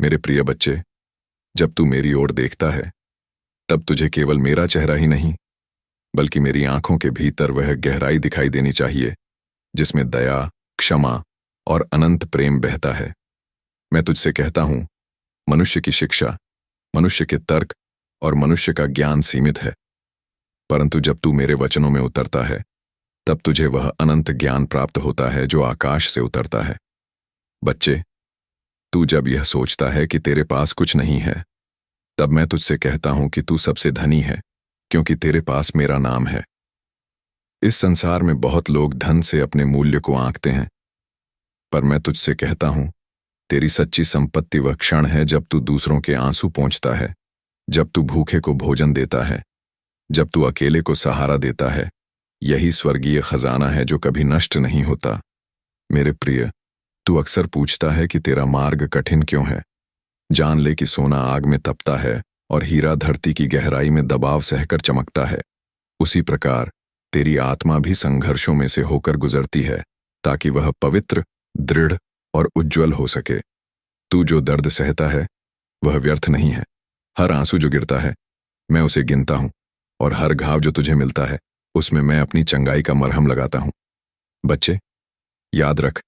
मेरे प्रिय बच्चे, जब तू मेरी ओर देखता है तब तुझे केवल मेरा चेहरा ही नहीं बल्कि मेरी आंखों के भीतर वह गहराई दिखाई देनी चाहिए जिसमें दया, क्षमा और अनंत प्रेम बहता है। मैं तुझसे कहता हूं, मनुष्य की शिक्षा, मनुष्य के तर्क और मनुष्य का ज्ञान सीमित है, परंतु जब तू मेरे वचनों में उतरता है तब तुझे वह अनंत ज्ञान प्राप्त होता है जो आकाश से उतरता है। बच्चे, तू जब यह सोचता है कि तेरे पास कुछ नहीं है, तब मैं तुझसे कहता हूं कि तू सबसे धनी है, क्योंकि तेरे पास मेरा नाम है। इस संसार में बहुत लोग धन से अपने मूल्य को आंकते हैं, पर मैं तुझसे कहता हूं, तेरी सच्ची संपत्ति वह क्षण है जब तू दूसरों के आंसू पोंछता है, जब तू भूखे को भोजन देता है, जब तू अकेले को सहारा देता है। यही स्वर्गीय खजाना है जो कभी नष्ट नहीं होता। मेरे प्रिय, तू अक्सर पूछता है कि तेरा मार्ग कठिन क्यों है। जान ले कि सोना आग में तपता है और हीरा धरती की गहराई में दबाव सहकर चमकता है। उसी प्रकार तेरी आत्मा भी संघर्षों में से होकर गुजरती है ताकि वह पवित्र, दृढ़ और उज्जवल हो सके। तू जो दर्द सहता है वह व्यर्थ नहीं है। हर आंसू जो गिरता है मैं उसे गिनता हूं, और हर घाव जो तुझे मिलता है उसमें मैं अपनी चंगाई का मरहम लगाता हूं। बच्चे, याद रख,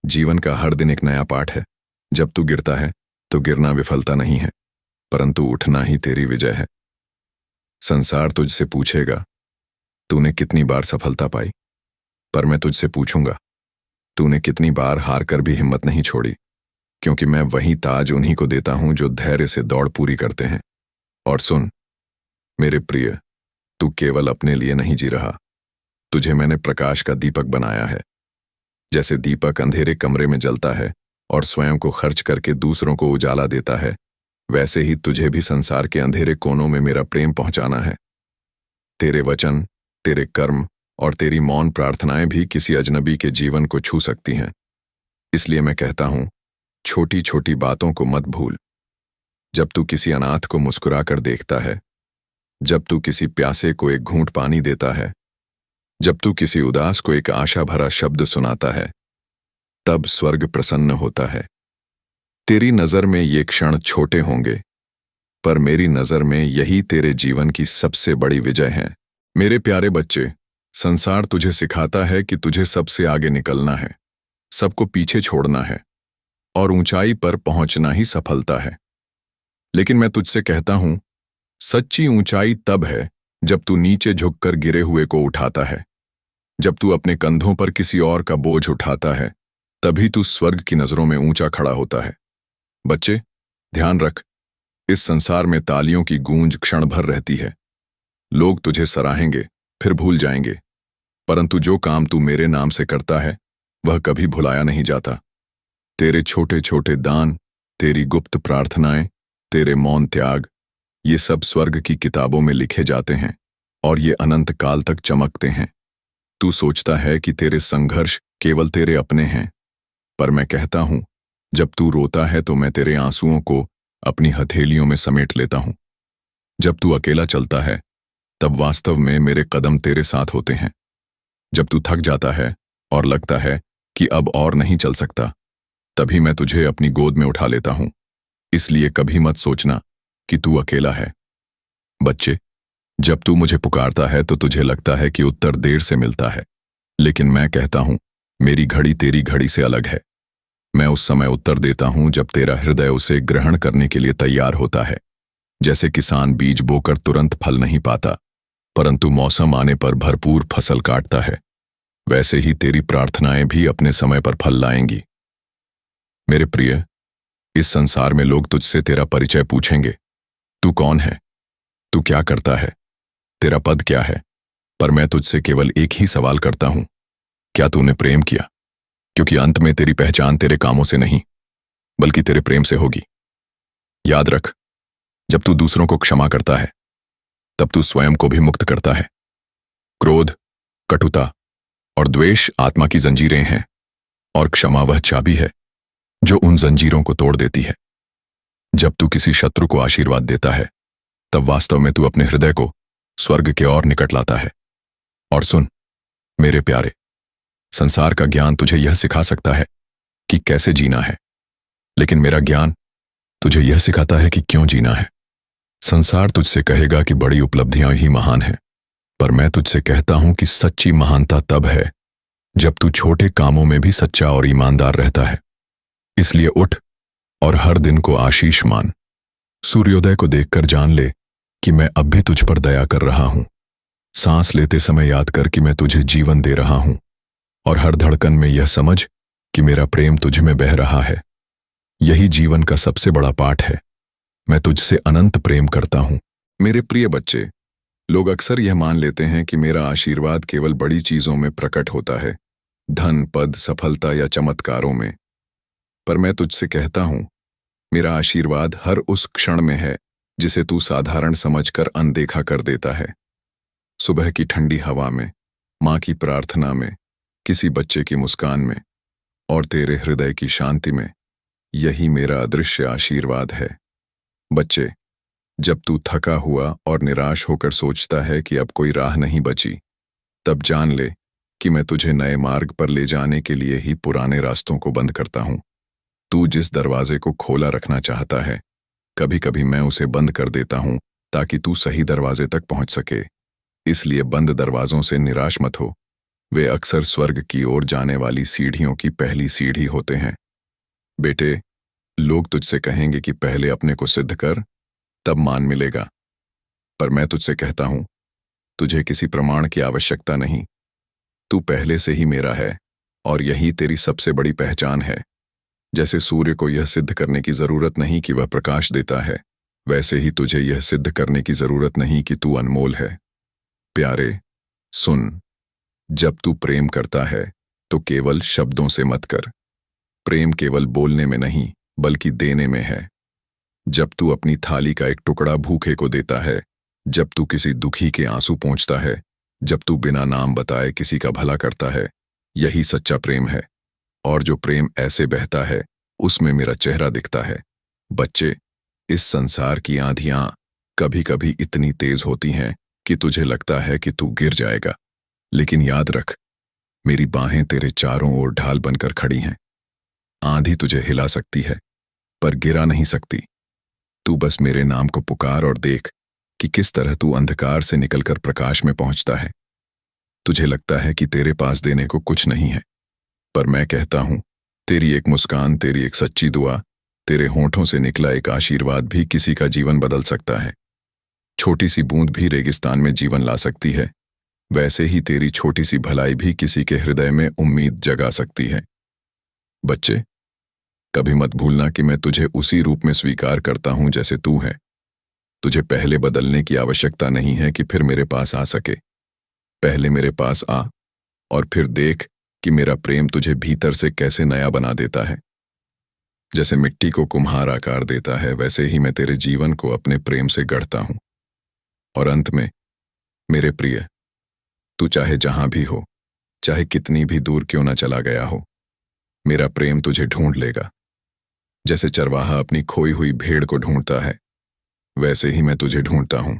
जीवन का हर दिन एक नया पाठ है। जब तू गिरता है तो गिरना विफलता नहीं है, परंतु उठना ही तेरी विजय है। संसार तुझसे पूछेगा, तूने कितनी बार सफलता पाई, पर मैं तुझसे पूछूंगा, तूने कितनी बार हार कर भी हिम्मत नहीं छोड़ी, क्योंकि मैं वही ताज उन्हीं को देता हूं जो धैर्य से दौड़ पूरी करते हैं। और सुन मेरे प्रिय, तू केवल अपने लिए नहीं जी रहा, तुझे मैंने प्रकाश का दीपक बनाया है। जैसे दीपक अंधेरे कमरे में जलता है और स्वयं को खर्च करके दूसरों को उजाला देता है, वैसे ही तुझे भी संसार के अंधेरे कोनों में मेरा प्रेम पहुंचाना है। तेरे वचन, तेरे कर्म और तेरी मौन प्रार्थनाएं भी किसी अजनबी के जीवन को छू सकती हैं। इसलिए मैं कहता हूं, छोटी छोटी बातों को मत भूल। जब तू किसी अनाथ को मुस्कुराकर देखता है, जब तू किसी प्यासे को एक घूंट पानी देता है, जब तू किसी उदास को एक आशा भरा शब्द सुनाता है, तब स्वर्ग प्रसन्न होता है। तेरी नजर में ये क्षण छोटे होंगे, पर मेरी नजर में यही तेरे जीवन की सबसे बड़ी विजय है। मेरे प्यारे बच्चे, संसार तुझे सिखाता है कि तुझे सबसे आगे निकलना है, सबको पीछे छोड़ना है और ऊंचाई पर पहुंचना ही सफलता है। लेकिन मैं तुझसे कहता हूं, सच्ची ऊंचाई तब है जब तू नीचे झुककर गिरे हुए को उठाता है। जब तू अपने कंधों पर किसी और का बोझ उठाता है, तभी तू स्वर्ग की नजरों में ऊंचा खड़ा होता है। बच्चे, ध्यान रख, इस संसार में तालियों की गूंज क्षण भर रहती है। लोग तुझे सराहेंगे, फिर भूल जाएंगे, परंतु जो काम तू मेरे नाम से करता है वह कभी भुलाया नहीं जाता। तेरे छोटे छोटे दान, तेरी गुप्त प्रार्थनाएं, तेरे मौन त्याग, ये सब स्वर्ग की किताबों में लिखे जाते हैं और ये अनंत काल तक चमकते हैं। तू सोचता है कि तेरे संघर्ष केवल तेरे अपने हैं, पर मैं कहता हूं, जब तू रोता है तो मैं तेरे आंसुओं को अपनी हथेलियों में समेट लेता हूं। जब तू अकेला चलता है तब वास्तव में मेरे कदम तेरे साथ होते हैं। जब तू थक जाता है और लगता है कि अब और नहीं चल सकता, तभी मैं तुझे अपनी गोद में उठा लेता हूं। इसलिए कभी मत सोचना कि तू अकेला है। बच्चे, जब तू मुझे पुकारता है तो तुझे लगता है कि उत्तर देर से मिलता है, लेकिन मैं कहता हूं, मेरी घड़ी तेरी घड़ी से अलग है। मैं उस समय उत्तर देता हूं जब तेरा हृदय उसे ग्रहण करने के लिए तैयार होता है। जैसे किसान बीज बोकर तुरंत फल नहीं पाता, परंतु मौसम आने पर भरपूर फसल काटता है, वैसे ही तेरी प्रार्थनाएं भी अपने समय पर फल लाएंगी। मेरे प्रिय, इस संसार में लोग तुझसे तेरा परिचय पूछेंगे। तू कौन है? तू क्या करता है? तेरा पद क्या है? पर मैं तुझसे केवल एक ही सवाल करता हूं, क्या तूने प्रेम किया? क्योंकि अंत में तेरी पहचान तेरे कामों से नहीं, बल्कि तेरे प्रेम से होगी। याद रख, जब तू दूसरों को क्षमा करता है, तब तू स्वयं को भी मुक्त करता है। क्रोध, कटुता और द्वेष आत्मा की जंजीरें हैं, और क्षमा वह चाबी है जो उन जंजीरों को तोड़ देती है। जब तू किसी शत्रु को आशीर्वाद देता है, तब वास्तव में तू अपने हृदय को स्वर्ग के और निकट लाता है। और सुन मेरे प्यारे, संसार का ज्ञान तुझे यह सिखा सकता है कि कैसे जीना है, लेकिन मेरा ज्ञान तुझे यह सिखाता है कि क्यों जीना है। संसार तुझसे कहेगा कि बड़ी उपलब्धियां ही महान है, पर मैं तुझसे कहता हूं कि सच्ची महानता तब है जब तू छोटे कामों में भी सच्चा और ईमानदार रहता है। इसलिए उठ और हर दिन को आशीष मान। सूर्योदय को देखकर जान ले कि मैं अब भी तुझ पर दया कर रहा हूं। सांस लेते समय याद कर कि मैं तुझे जीवन दे रहा हूं, और हर धड़कन में यह समझ कि मेरा प्रेम तुझ में बह रहा है। यही जीवन का सबसे बड़ा पाठ है। मैं तुझसे अनंत प्रेम करता हूं। मेरे प्रिय बच्चे, लोग अक्सर यह मान लेते हैं कि मेरा आशीर्वाद केवल बड़ी चीजों में प्रकट होता है, धन, पद, सफलता या चमत्कारों में। पर मैं तुझसे कहता हूं, मेरा आशीर्वाद हर उस क्षण में है जिसे तू साधारण समझकर अनदेखा कर देता है। सुबह की ठंडी हवा में, माँ की प्रार्थना में, किसी बच्चे की मुस्कान में और तेरे हृदय की शांति में। यही मेरा अदृश्य आशीर्वाद है। बच्चे, जब तू थका हुआ और निराश होकर सोचता है कि अब कोई राह नहीं बची, तब जान ले कि मैं तुझे नए मार्ग पर ले जाने के लिए ही पुराने रास्तों को बंद करता हूं। तू जिस दरवाजे को खोला रखना चाहता है, कभी कभी मैं उसे बंद कर देता हूं ताकि तू सही दरवाजे तक पहुंच सके। इसलिए बंद दरवाजों से निराश मत हो। वे अक्सर स्वर्ग की ओर जाने वाली सीढ़ियों की पहली सीढ़ी होते हैं। बेटे, लोग तुझसे कहेंगे कि पहले अपने को सिद्ध कर, तब मान मिलेगा। पर मैं तुझसे कहता हूं, तुझे किसी प्रमाण की आवश्यकता नहीं। तू पहले से ही मेरा है, और यही तेरी सबसे बड़ी पहचान है। जैसे सूर्य को यह सिद्ध करने की जरूरत नहीं कि वह प्रकाश देता है, वैसे ही तुझे यह सिद्ध करने की जरूरत नहीं कि तू अनमोल है। प्यारे, सुन, जब तू प्रेम करता है तो केवल शब्दों से मत कर। प्रेम केवल बोलने में नहीं बल्कि देने में है। जब तू अपनी थाली का एक टुकड़ा भूखे को देता है, जब तू किसी दुखी के आंसू पोंछता है, जब तू बिना नाम बताए किसी का भला करता है, यही सच्चा प्रेम है। और जो प्रेम ऐसे बहता है, उसमें मेरा चेहरा दिखता है। बच्चे, इस संसार की आंधियां कभी कभी इतनी तेज होती हैं कि तुझे लगता है कि तू गिर जाएगा, लेकिन याद रख, मेरी बाहें तेरे चारों ओर ढाल बनकर खड़ी हैं। आंधी तुझे हिला सकती है, पर गिरा नहीं सकती। तू बस मेरे नाम को पुकार और देख कि किस तरह तू अंधकार से निकलकर प्रकाश में पहुंचता है। तुझे लगता है कि तेरे पास देने को कुछ नहीं है, पर मैं कहता हूं, तेरी एक मुस्कान, तेरी एक सच्ची दुआ, तेरे होंठों से निकला एक आशीर्वाद भी किसी का जीवन बदल सकता है। छोटी सी बूंद भी रेगिस्तान में जीवन ला सकती है। वैसे ही तेरी छोटी सी भलाई भी किसी के हृदय में उम्मीद जगा सकती है। बच्चे, कभी मत भूलना कि मैं तुझे उसी रूप में स्वीकार करता हूं जैसे तू है। तुझे पहले बदलने की आवश्यकता नहीं है कि फिर मेरे पास आ सके। पहले मेरे पास आ और फिर देख कि मेरा प्रेम तुझे भीतर से कैसे नया बना देता है। जैसे मिट्टी को कुम्हार आकार देता है, वैसे ही मैं तेरे जीवन को अपने प्रेम से गढ़ता हूं। और अंत में, मेरे प्रिय, तू चाहे जहां भी हो, चाहे कितनी भी दूर क्यों न चला गया हो, मेरा प्रेम तुझे ढूंढ लेगा। जैसे चरवाहा अपनी खोई हुई भेड़ को ढूंढता है, वैसे ही मैं तुझे ढूंढता हूं।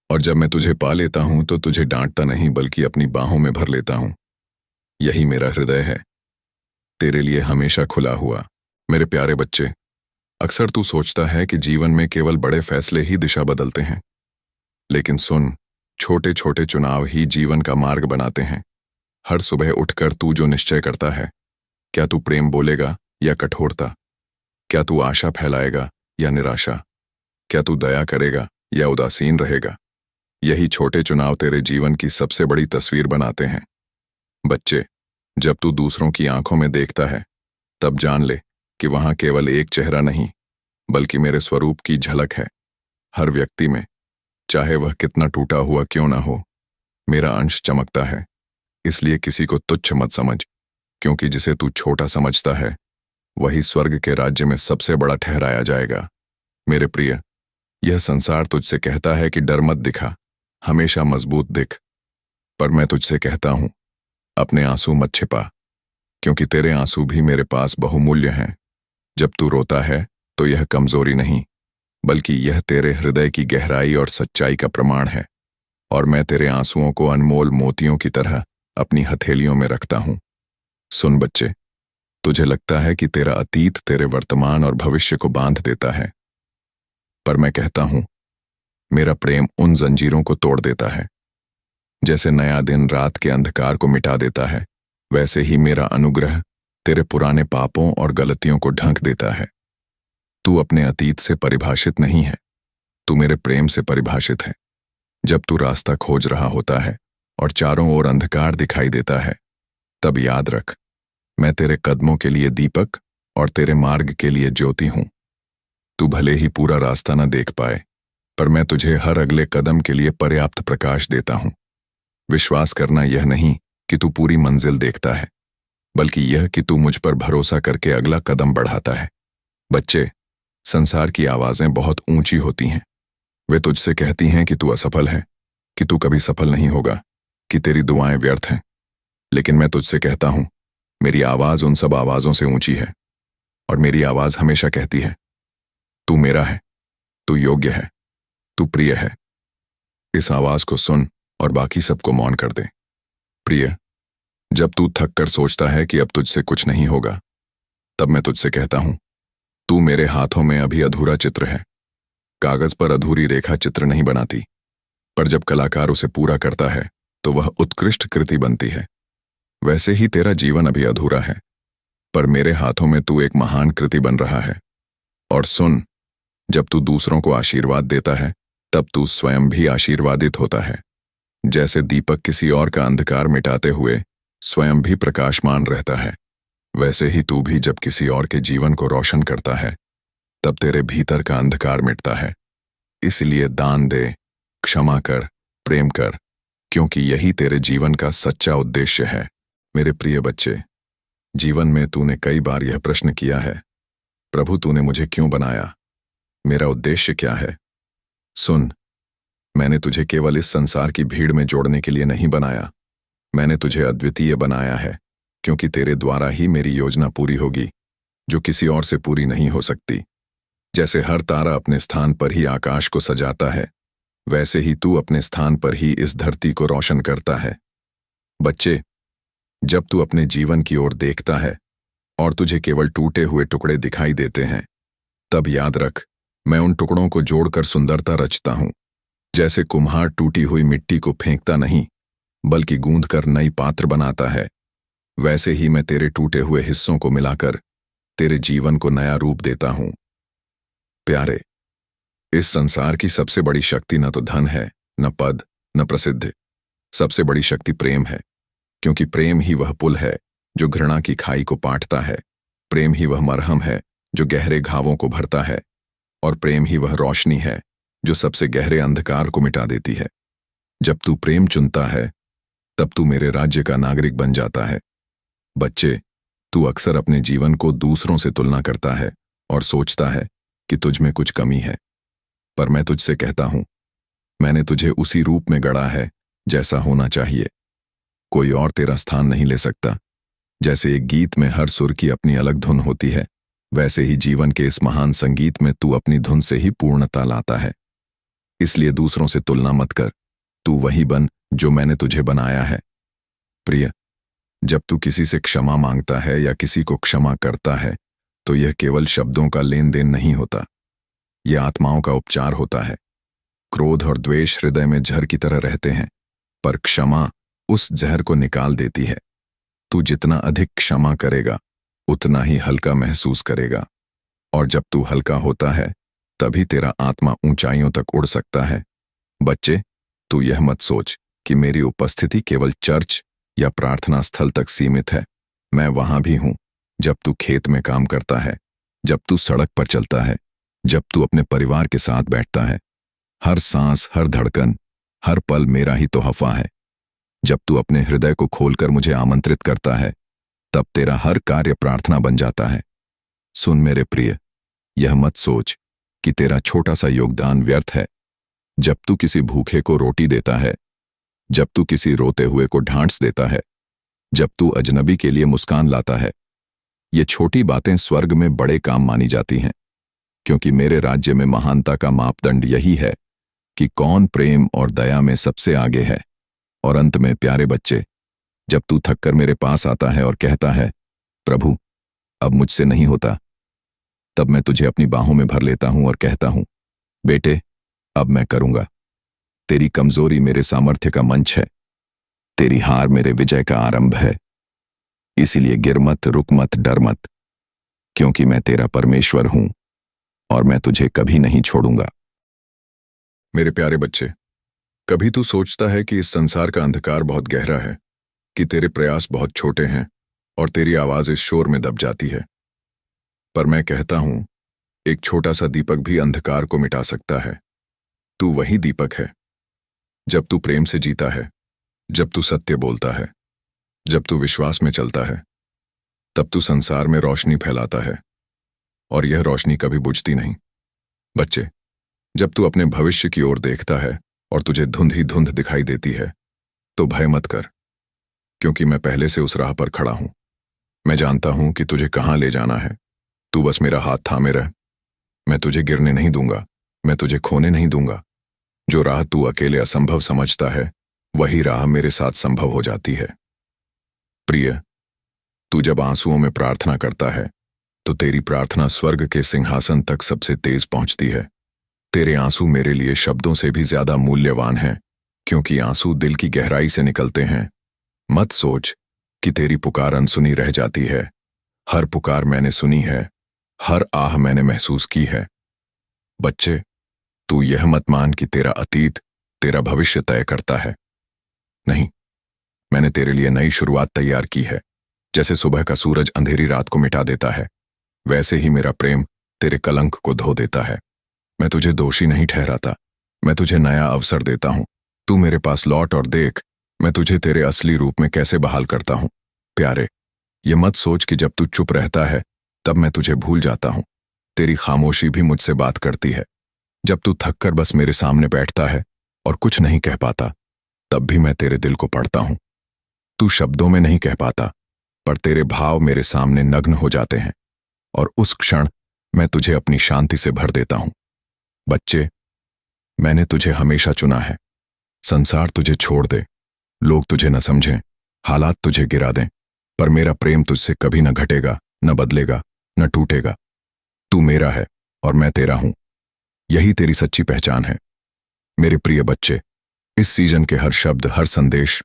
और जब मैं तुझे पा लेता हूं तो तुझे डांटता नहीं बल्कि अपनी बाहों में भर लेता हूं। यही मेरा हृदय है, तेरे लिए हमेशा खुला हुआ। मेरे प्यारे बच्चे, अक्सर तू सोचता है कि जीवन में केवल बड़े फैसले ही दिशा बदलते हैं, लेकिन सुन, छोटे छोटे चुनाव ही जीवन का मार्ग बनाते हैं। हर सुबह उठकर तू जो निश्चय करता है, क्या तू प्रेम बोलेगा या कठोरता? क्या तू आशा फैलाएगा या निराशा? क्या तू दया करेगा या उदासीन रहेगा? यही छोटे चुनाव तेरे जीवन की सबसे बड़ी तस्वीर बनाते हैं। बच्चे, जब तू दूसरों की आंखों में देखता है, तब जान ले कि वहां केवल एक चेहरा नहीं बल्कि मेरे स्वरूप की झलक है। हर व्यक्ति में, चाहे वह कितना टूटा हुआ क्यों ना हो, मेरा अंश चमकता है। इसलिए किसी को तुच्छ मत समझ, क्योंकि जिसे तू छोटा समझता है, वही स्वर्ग के राज्य में सबसे बड़ा ठहराया जाएगा। मेरे प्रिय, यह संसार तुझसे कहता है कि डर मत दिखा, हमेशा मजबूत दिख। पर मैं तुझसे कहता हूं, अपने आंसू मत छिपा, क्योंकि तेरे आंसू भी मेरे पास बहुमूल्य हैं। जब तू रोता है तो यह कमजोरी नहीं, बल्कि यह तेरे हृदय की गहराई और सच्चाई का प्रमाण है। और मैं तेरे आंसुओं को अनमोल मोतियों की तरह अपनी हथेलियों में रखता हूं। सुन बच्चे, तुझे लगता है कि तेरा अतीत तेरे वर्तमान और भविष्य को बांध देता है, पर मैं कहता हूं, मेरा प्रेम उन जंजीरों को तोड़ देता है। जैसे नया दिन रात के अंधकार को मिटा देता है, वैसे ही मेरा अनुग्रह तेरे पुराने पापों और गलतियों को ढक देता है। तू अपने अतीत से परिभाषित नहीं है, तू मेरे प्रेम से परिभाषित है। जब तू रास्ता खोज रहा होता है और चारों ओर अंधकार दिखाई देता है, तब याद रख, मैं तेरे कदमों के लिए दीपक और तेरे मार्ग के लिए ज्योति हूं। तू भले ही पूरा रास्ता न देख पाए, पर मैं तुझे हर अगले कदम के लिए पर्याप्त प्रकाश देता हूं। विश्वास करना यह नहीं कि तू पूरी मंजिल देखता है, बल्कि यह कि तू मुझ पर भरोसा करके अगला कदम बढ़ाता है। बच्चे, संसार की आवाजें बहुत ऊंची होती हैं। वे तुझसे कहती हैं कि तू असफल है, कि तू कभी सफल नहीं होगा, कि तेरी दुआएं व्यर्थ हैं। लेकिन मैं तुझसे कहता हूं, मेरी आवाज उन सब आवाजों से ऊंची है, और मेरी आवाज हमेशा कहती है, तू मेरा है, तू योग्य है, तू प्रिय है। इस आवाज को सुन और बाकी सबको मौन कर दे। प्रिय, जब तू थक कर सोचता है कि अब तुझसे कुछ नहीं होगा, तब मैं तुझसे कहता हूं, तू मेरे हाथों में अभी अधूरा चित्र है। कागज पर अधूरी रेखा चित्र नहीं बनाती, पर जब कलाकार उसे पूरा करता है तो वह उत्कृष्ट कृति बनती है। वैसे ही तेरा जीवन अभी अधूरा है, पर मेरे हाथों में तू एक महान कृति बन रहा है। और सुन, जब तू दूसरों को आशीर्वाद देता है, तब तू स्वयं भी आशीर्वादित होता है। जैसे दीपक किसी और का अंधकार मिटाते हुए स्वयं भी प्रकाशमान रहता है, वैसे ही तू भी जब किसी और के जीवन को रोशन करता है, तब तेरे भीतर का अंधकार मिटता है। इसलिए दान दे, क्षमा कर, प्रेम कर, क्योंकि यही तेरे जीवन का सच्चा उद्देश्य है। मेरे प्रिय बच्चे, जीवन में तूने कई बार यह प्रश्न किया है, प्रभु तूने मुझे क्यों बनाया, मेरा उद्देश्य क्या है? सुन, मैंने तुझे केवल इस संसार की भीड़ में जोड़ने के लिए नहीं बनाया। मैंने तुझे अद्वितीय बनाया है, क्योंकि तेरे द्वारा ही मेरी योजना पूरी होगी, जो किसी और से पूरी नहीं हो सकती। जैसे हर तारा अपने स्थान पर ही आकाश को सजाता है, वैसे ही तू अपने स्थान पर ही इस धरती को रोशन करता है। बच्चे, जब तू अपने जीवन की ओर देखता है और तुझे केवल टूटे हुए टुकड़े दिखाई देते हैं, तब याद रख, मैं उन टुकड़ों को जोड़कर सुंदरता रचता हूं। जैसे कुम्हार टूटी हुई मिट्टी को फेंकता नहीं, बल्कि गूंथकर नई पात्र बनाता है, वैसे ही मैं तेरे टूटे हुए हिस्सों को मिलाकर तेरे जीवन को नया रूप देता हूं। प्यारे, इस संसार की सबसे बड़ी शक्ति न तो धन है, न पद, न प्रसिद्ध। सबसे बड़ी शक्ति प्रेम है, क्योंकि प्रेम ही वह पुल है जो घृणा की खाई को पाटता है। प्रेम ही वह मरहम है जो गहरे घावों को भरता है, और प्रेम ही वह रोशनी है जो सबसे गहरे अंधकार को मिटा देती है। जब तू प्रेम चुनता है, तब तू मेरे राज्य का नागरिक बन जाता है। बच्चे, तू अक्सर अपने जीवन को दूसरों से तुलना करता है और सोचता है कि तुझ में कुछ कमी है, पर मैं तुझसे कहता हूं, मैंने तुझे उसी रूप में गढ़ा है जैसा होना चाहिए। कोई और तेरा स्थान नहीं ले सकता। जैसे एक गीत में हर सुर की अपनी अलग धुन होती है, वैसे ही जीवन के इस महान संगीत में तू अपनी धुन से ही पूर्णता लाता है। इसलिए दूसरों से तुलना मत कर, तू वही बन जो मैंने तुझे बनाया है। प्रिय, जब तू किसी से क्षमा मांगता है या किसी को क्षमा करता है, तो यह केवल शब्दों का लेन देन नहीं होता, यह आत्माओं का उपचार होता है। क्रोध और द्वेष हृदय में जहर की तरह रहते हैं, पर क्षमा उस जहर को निकाल देती है। तू जितना अधिक क्षमा करेगा, उतना ही हल्का महसूस करेगा, और जब तू हल्का होता है, तभी तेरा आत्मा ऊंचाइयों तक उड़ सकता है। बच्चे, तू यह मत सोच कि मेरी उपस्थिति केवल चर्च या प्रार्थना स्थल तक सीमित है। मैं वहां भी हूं, जब तू खेत में काम करता है, जब तू सड़क पर चलता है, जब तू अपने परिवार के साथ बैठता है। हर सांस, हर धड़कन, हर पल मेरा ही तोहफा है। जब तू अपने हृदय को खोलकर मुझे आमंत्रित करता है, तब तेरा हर कार्य प्रार्थना बन जाता है। सुन मेरे प्रिय, यह मत सोच कि तेरा छोटा सा योगदान व्यर्थ है। जब तू किसी भूखे को रोटी देता है, जब तू किसी रोते हुए को ढांढस देता है, जब तू अजनबी के लिए मुस्कान लाता है, ये छोटी बातें स्वर्ग में बड़े काम मानी जाती हैं, क्योंकि मेरे राज्य में महानता का मापदंड यही है कि कौन प्रेम और दया में सबसे आगे है। और अंत में प्यारे बच्चे, जब तू थककर मेरे पास आता है और कहता है, प्रभु अब मुझसे नहीं होता, तब मैं तुझे अपनी बाहों में भर लेता हूं और कहता हूं, बेटे, अब मैं करूंगा। तेरी कमजोरी मेरे सामर्थ्य का मंच है, तेरी हार मेरे विजय का आरंभ है। इसीलिए गिर मत, रुक मत, डर मत, क्योंकि मैं तेरा परमेश्वर हूं और मैं तुझे कभी नहीं छोड़ूंगा। मेरे प्यारे बच्चे, कभी तू सोचता है कि इस संसार का अंधकार बहुत गहरा है, कि तेरे प्रयास बहुत छोटे हैं और तेरी आवाज इस शोर में दब जाती है। पर मैं कहता हूं, एक छोटा सा दीपक भी अंधकार को मिटा सकता है। तू वही दीपक है। जब तू प्रेम से जीता है, जब तू सत्य बोलता है, जब तू विश्वास में चलता है, तब तू संसार में रोशनी फैलाता है, और यह रोशनी कभी बुझती नहीं। बच्चे, जब तू अपने भविष्य की ओर देखता है और तुझे धुंध ही धुंध दिखाई देती है, तो भय मत कर, क्योंकि मैं पहले से उस राह पर खड़ा हूं। मैं जानता हूं कि तुझे कहां ले जाना है। तू बस मेरा हाथ थामे रह। मैं तुझे गिरने नहीं दूंगा, मैं तुझे खोने नहीं दूंगा। जो राह तू अकेले असंभव समझता है, वही राह मेरे साथ संभव हो जाती है। प्रिय, तू जब आंसुओं में प्रार्थना करता है, तो तेरी प्रार्थना स्वर्ग के सिंहासन तक सबसे तेज पहुंचती है। तेरे आंसू मेरे लिए शब्दों से भी ज्यादा मूल्यवान हैं, क्योंकि आंसू दिल की गहराई से निकलते हैं। मत सोच कि तेरी पुकार अनसुनी रह जाती है। हर पुकार मैंने सुनी है, हर आह मैंने महसूस की है। बच्चे, तू यह मत मान कि तेरा अतीत तेरा भविष्य तय करता है। नहीं, मैंने तेरे लिए नई शुरुआत तैयार की है। जैसे सुबह का सूरज अंधेरी रात को मिटा देता है, वैसे ही मेरा प्रेम तेरे कलंक को धो देता है। मैं तुझे दोषी नहीं ठहराता, मैं तुझे नया अवसर देता हूं। तू मेरे पास लौट और देख, मैं तुझे तेरे असली रूप में कैसे बहाल करता हूं। प्यारे, ये मत सोच कि जब तू चुप रहता है, तब मैं तुझे भूल जाता हूं। तेरी खामोशी भी मुझसे बात करती है। जब तू थककर बस मेरे सामने बैठता है और कुछ नहीं कह पाता, तब भी मैं तेरे दिल को पढ़ता हूं। तू शब्दों में नहीं कह पाता, पर तेरे भाव मेरे सामने नग्न हो जाते हैं, और उस क्षण मैं तुझे अपनी शांति से भर देता हूं। बच्चे, मैंने तुझे हमेशा चुना है। संसार तुझे छोड़ दे, लोग तुझे न समझें, हालात तुझे गिरा दें, पर मेरा प्रेम तुझसे कभी न घटेगा, न बदलेगा, न टूटेगा। तू मेरा है और मैं तेरा हूं। यही तेरी सच्ची पहचान है। मेरे प्रिय बच्चे, इस सीजन के हर शब्द, हर संदेश,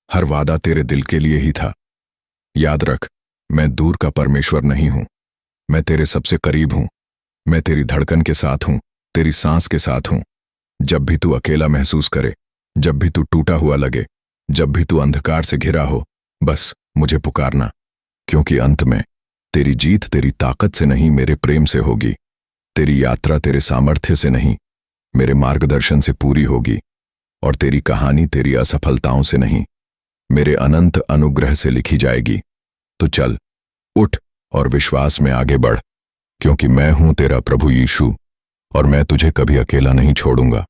हर वादा तेरे दिल के लिए ही था। याद रख, मैं दूर का परमेश्वर नहीं हूं, मैं तेरे सबसे करीब हूं। मैं तेरी धड़कन के साथ हूं, तेरी सांस के साथ हूं। जब भी तू अकेला महसूस करे, जब भी तू टूटा हुआ लगे, जब भी तू अंधकार से घिरा हो, बस मुझे पुकारना, क्योंकि अंत में तेरी जीत तेरी ताकत से नहीं, मेरे प्रेम से होगी। तेरी यात्रा तेरे सामर्थ्य से नहीं, मेरे मार्गदर्शन से पूरी होगी। और तेरी कहानी तेरी असफलताओं से नहीं, मेरे अनंत अनुग्रह से लिखी जाएगी। तो चल, उठ और विश्वास में आगे बढ़, क्योंकि मैं हूं तेरा प्रभु यीशु, और मैं तुझे कभी अकेला नहीं छोड़ूंगा।